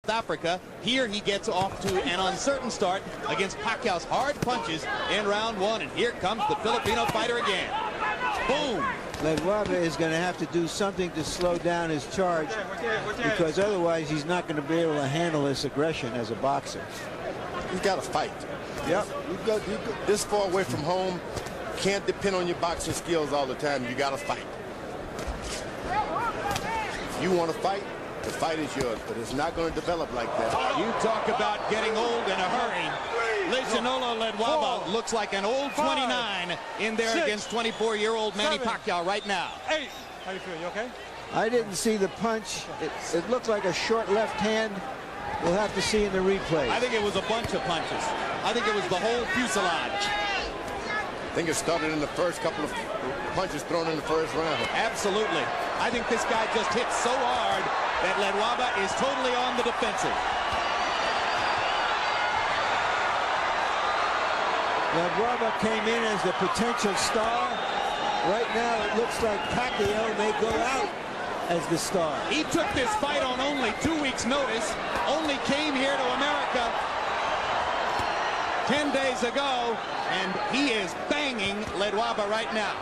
Africa. Here he gets off to an uncertain start against Pacquiao's hard punches in round one. And here comes the Filipino fighter again. Boom! Ledwaba is going to have to do something to slow down his charge, because otherwise he's not going to be able to handle this aggression as a boxer. He's got to fight. Yep. You go this far away from home. Can't depend on your boxing skills all the time. You got to fight. If you want to fight, the fight is yours, but it's not going to develop like that. You talk about getting old in a hurry. Lesionolo Ledwaba looks like an old 29 in there against 24-year-old Manny Pacquiao right now. How you feel? You okay? I didn't see the punch. It looked like a short left hand. We'll have to see in the replay. I think it was a bunch of punches. I think it was the whole fuselage. I think it started in the first couple of punches thrown in the first round. Absolutely. I think this guy just hit so hard that Ledwaba is totally on the defensive. Ledwaba came in as the potential star. Right now it looks like Pacquiao may go out as the star. He took this fight on only 2 weeks' notice, only came here to America 10 days ago, and he is banging Ledwaba right now.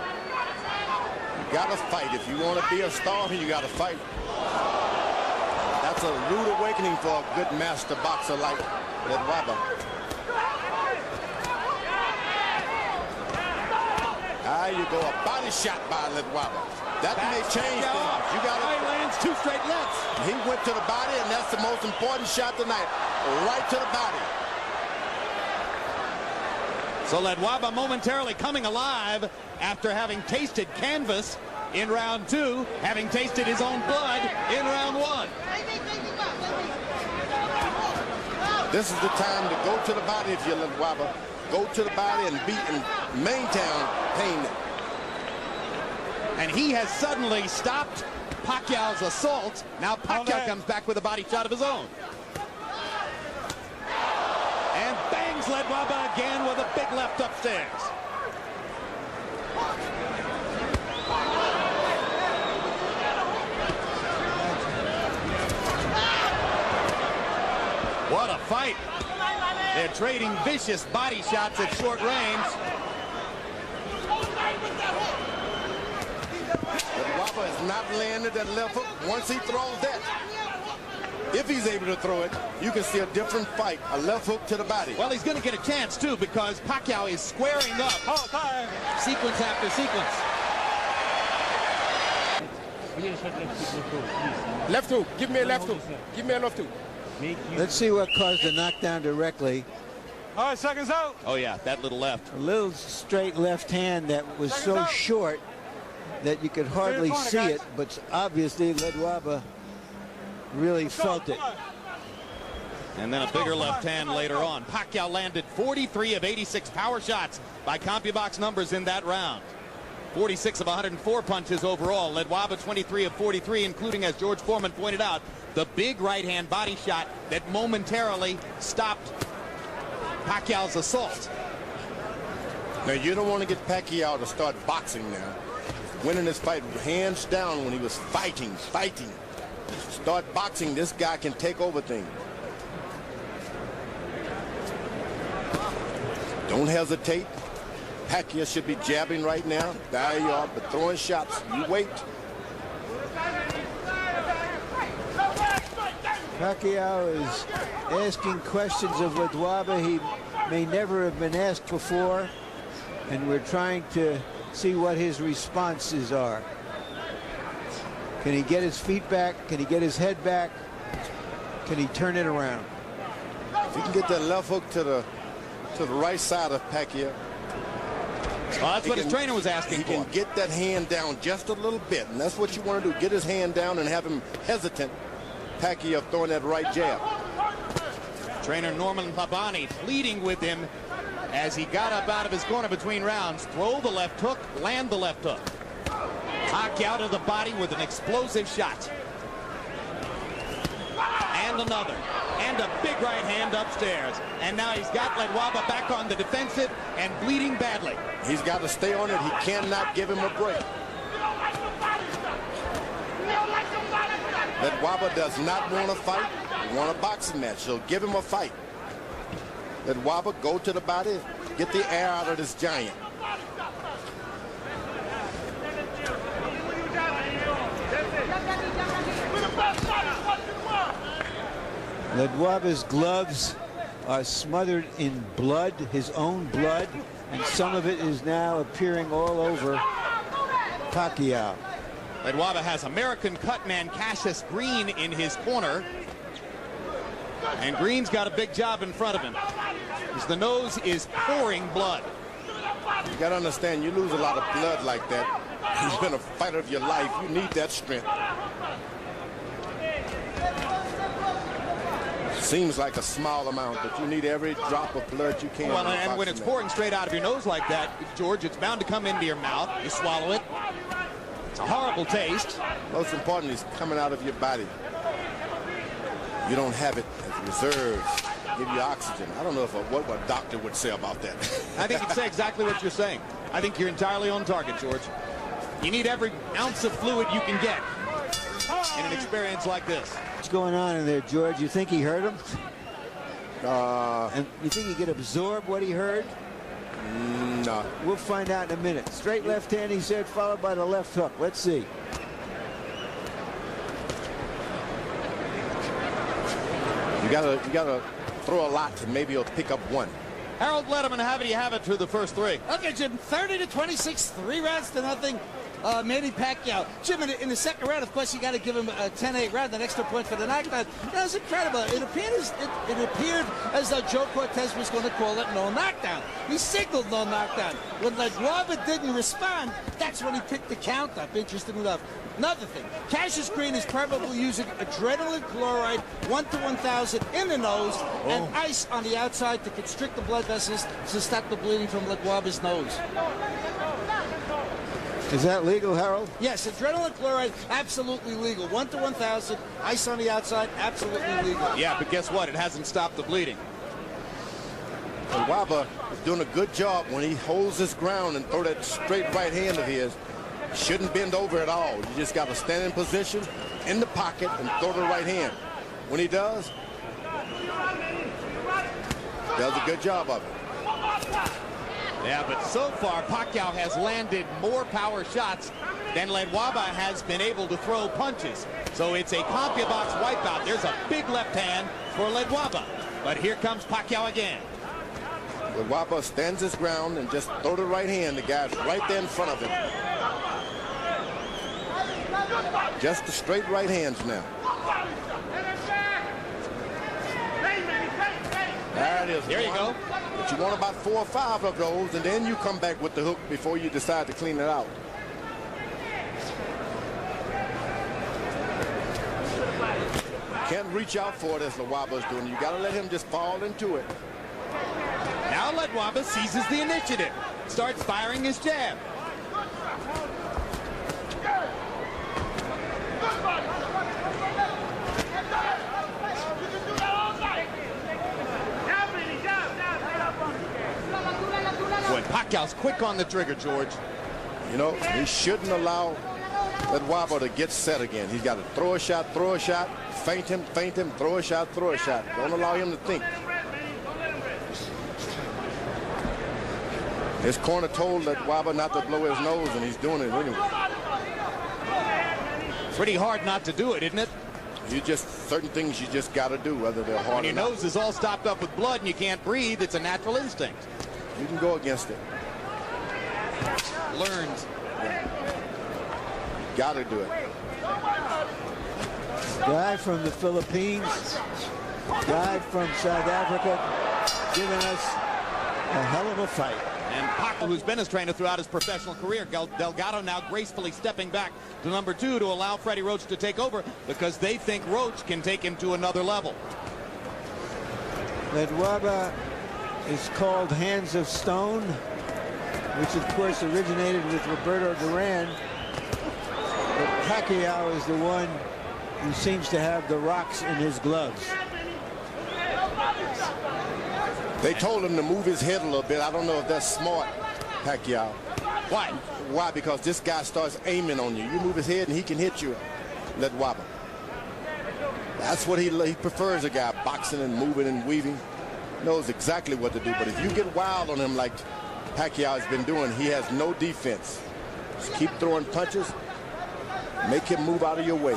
You got to fight. If you want to be a star, you got to fight. That's a rude awakening for a good master boxer like Ledwaba. There you go, a body shot by Ledwaba. That may change things. You got to lands 2 straight lefts. He went to the body, and that's the most important shot tonight. Right to the body. So Ledwaba momentarily coming alive after having tasted canvas in round 2, having tasted his own blood in round 1. This is the time to go to the body if you're Ledwaba. Go to the body and beat and maintain pain. And he has suddenly stopped Pacquiao's assault. Now Pacquiao comes back with a body shot of his own. And bangs Ledwaba again with a big left upstairs. What a fight. They're trading vicious body shots at short range. Ledwaba has not landed that left hook. Once he throws that, if he's able to throw it, you can see a different fight. A left hook to the body. Well, he's going to get a chance, too, because Pacquiao is squaring up sequence after sequence. Left hook. Give me a left hook. Give me a left hook. Let's see what caused the knockdown directly. All right, seconds out. Oh, yeah, that little left. A little straight left hand that was so short that you could hardly see it, but obviously Ledwaba really felt it. And then a bigger left hand later on. Pacquiao landed 43 of 86 power shots by CompuBox numbers in that round. 46 of 104 punches overall. Ledwaba 23 of 43, including, as George Foreman pointed out, the big right-hand body shot that momentarily stopped Pacquiao's assault. Now, you don't want to get Pacquiao to start boxing now. Winning this fight hands down when he was fighting. Start boxing, this guy can take over things. Don't hesitate. Pacquiao should be jabbing right now. There you are, but throwing shots. You wait. Pacquiao is asking questions of Ledwaba he may never have been asked before, and we're trying to see what his responses are. Can he get his feet back? Can he get his head back? Can he turn it around? If he can get that left hook to the right side of Pacquiao. Well, that's what his trainer was asking for. He can get that hand down just a little bit, and that's what you want to do. Get his hand down and have him hesitant. Pacquiao throwing that right jab. Trainer Norman Pabani pleading with him as he got up out of his corner between rounds. Throw the left hook, land the left hook. Pacquiao to the body with an explosive shot. And another. And a big right hand upstairs. And now he's got Ledwaba back on the defensive and bleeding badly. He's got to stay on it. He cannot give him a break. Ledwaba does not want to fight. He won a boxing match, so give him a fight. Ledwaba, go to the body, get the air out of this giant. Ledwaba's gloves are smothered in blood, his own blood, and some of it is now appearing all over Pacquiao. Ledwaba has American cutman Cassius Green in his corner. And Green's got a big job in front of him, because the nose is pouring blood. You got to understand, you lose a lot of blood like that. You've been a fighter of your life. You need that strength. Seems like a small amount, but you need every drop of blood you can. Well, and when it's pouring straight out of your nose like that, George, it's bound to come into your mouth. You swallow it. It's a horrible taste. Most importantly, it's coming out of your body. You don't have it as reserves. Give you oxygen. I don't know what a doctor would say about that. I think he'd say exactly what you're saying. I think you're entirely on target, George. You need every ounce of fluid you can get in an experience like this. What's going on in there, George? You think he hurt him? And you think he could absorb what he heard? No. We'll find out in a minute. Straight left hand, he said, followed by the left hook. Let's see. You gotta throw a lot, and maybe he'll pick up one. Harold Letterman, how do you have it through the first three? Okay, Jim, 30-26, 3 rounds to nothing. Manny Pacquiao. Jim, in the second round, of course, you got to give him a 10-8 round, an extra point for the knockdown. That was incredible. It appeared as though Joe Cortez was going to call it no knockdown. He signaled no knockdown. When Ledwaba didn't respond, that's when he picked the count up, interestingly enough. Another thing, Cassius Green is probably using adrenaline chloride 1 to 1,000 in the nose and ice on the outside to constrict the blood vessels to stop the bleeding from Ledwaba's nose. Is that legal, Harold? Yes, adrenaline chloride, absolutely legal. 1 to 1,000, ice on the outside, absolutely legal. Yeah, but guess what? It hasn't stopped the bleeding. Ledwaba is doing a good job when he holds his ground and throw that straight right hand of his. Shouldn't bend over at all. You just got to stand in position in the pocket and throw the right hand. When he does a good job of it. Yeah, but so far, Pacquiao has landed more power shots than Ledwaba has been able to throw punches. So it's a CompuBox wipeout. There's a big left hand for Ledwaba. But here comes Pacquiao again. Ledwaba stands his ground and just throw the right hand. The guy's right there in front of him. Just the straight right hands now. There it is. There you go. But you want about 4 or 5 of those, and then you come back with the hook before you decide to clean it out. Can't reach out for it as Ledwaba's doing. You got to let him just fall into it. Now Ledwaba seizes the initiative, starts firing his jab. Boy, Pacquiao's quick on the trigger, George. You know, he shouldn't allow Ledwaba to get set again. He's got to throw a shot, feint him, throw a shot, Don't allow him to think. His corner told Ledwaba not to blow his nose, and he's doing it anyway. Pretty hard not to do it, isn't it? Certain things you just got to do, whether they're hard When your nose is all stopped up with blood and you can't breathe, it's a natural instinct. You can go against it. Learned. Got to do it. Guy from the Philippines, guy from South Africa, giving us a hell of a fight. And Pacquiao, who's been his trainer throughout his professional career, Delgado now gracefully stepping back to number 2 to allow Freddie Roach to take over because they think Roach can take him to another level. Ledwaba is called Hands of Stone, which of course originated with Roberto Duran. But Pacquiao is the one who seems to have the rocks in his gloves. They told him to move his head a little bit. I don't know if that's smart, Pacquiao. Why? Why? Because this guy starts aiming on you. You move his head and he can hit you, Ledwaba. That's what he prefers, a guy boxing and moving and weaving. Knows exactly what to do. But if you get wild on him like Pacquiao has been doing, he has no defense. Just keep throwing punches. Make him move out of your way.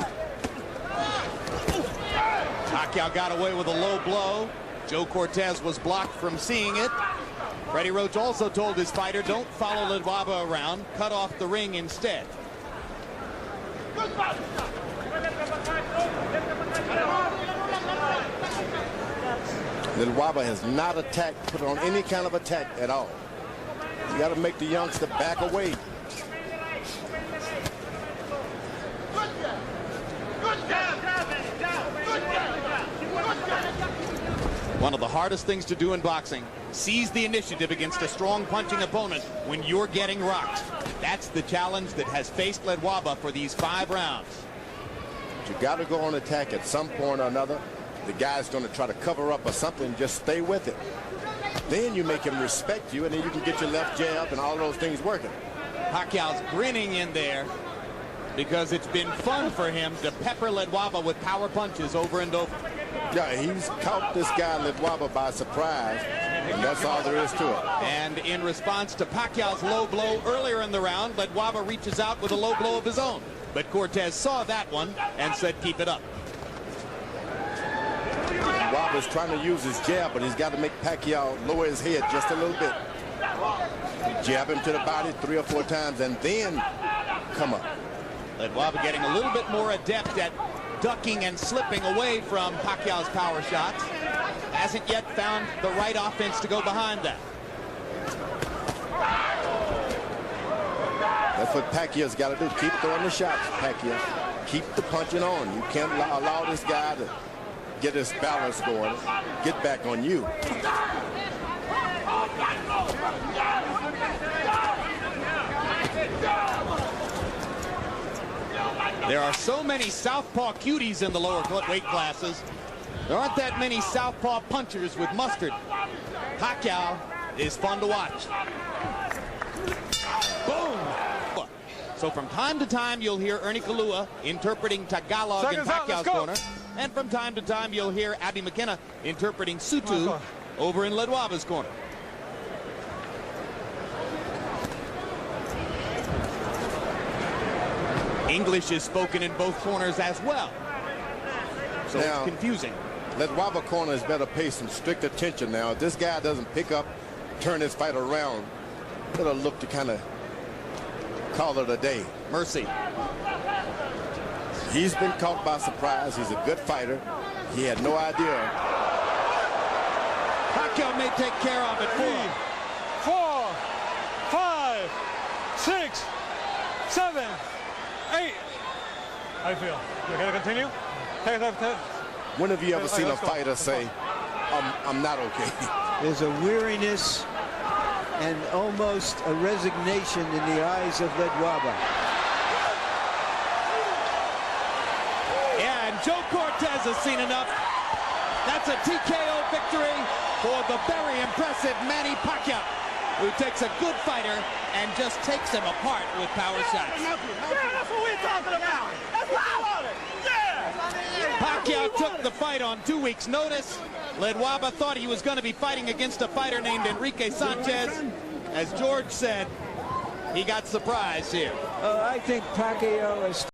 Pacquiao got away with a low blow. Joe Cortez was blocked from seeing it. Freddie Roach also told his fighter, don't follow Ledwaba around, cut off the ring instead. Ledwaba has not attacked, put on any kind of attack at all. You got to make the youngster back away. One of the hardest things to do in boxing, seize the initiative against a strong punching opponent when you're getting rocked. That's the challenge that has faced Ledwaba for these 5 rounds. You got to go on attack at some point or another. The guy's going to try to cover up or something. Just stay with it. Then you make him respect you, and then you can get your left jab and all those things working. Pacquiao's grinning in there because it's been fun for him to pepper Ledwaba with power punches over and over. Yeah, he's caught this guy Ledwaba by surprise, and that's all there is to it. And in response to Pacquiao's low blow earlier in the round, Ledwaba reaches out with a low blow of his own. But Cortez saw that one and said, keep it up. Ledwaba's trying to use his jab, but he's got to make Pacquiao lower his head just a little bit. Jab him to the body 3 or 4 times, and then come up. Ledwaba getting a little bit more adept at ducking and slipping away from Pacquiao's power shots. Hasn't yet found the right offense to go behind that. That's what Pacquiao's got to do. Keep throwing the shots, Pacquiao. Keep the punching on. You can't allow this guy to get his balance going, get back on you. There are so many southpaw cuties in the lower weight classes. There aren't that many southpaw punchers with mustard. Pacquiao is fun to watch. Boom! So from time to time, you'll hear Ernie Kalua interpreting Tagalog in Pacquiao's corner. And from time to time, you'll hear Abby McKenna interpreting Sutu over in Ledwaba's corner. English is spoken in both corners as well. So now, it's confusing. Ledwaba corner is better pay some strict attention now. If this guy doesn't pick up, turn his fight around, it'll look to kind of call it a day. Mercy. He's been caught by surprise. He's a good fighter. He had no idea. Pacquiao may take care of it. 4, 5, 6, 7, 8. How you feel? You okay to continue? When have you ever seen a fighter say, I'm not okay? There's a weariness and almost a resignation in the eyes of Ledwaba. Yeah, and Joe Cortez has seen enough. That's a TKO victory for the very impressive Manny Pacquiao, who takes a good fighter and just takes him apart with power shots. Yeah, that's what we're talking about. That's what I wanted. Yeah. Pacquiao took the fight on 2 weeks' notice. Ledwaba thought he was going to be fighting against a fighter named Enrique Sanchez. As George said, he got surprised here. I think Pacquiao is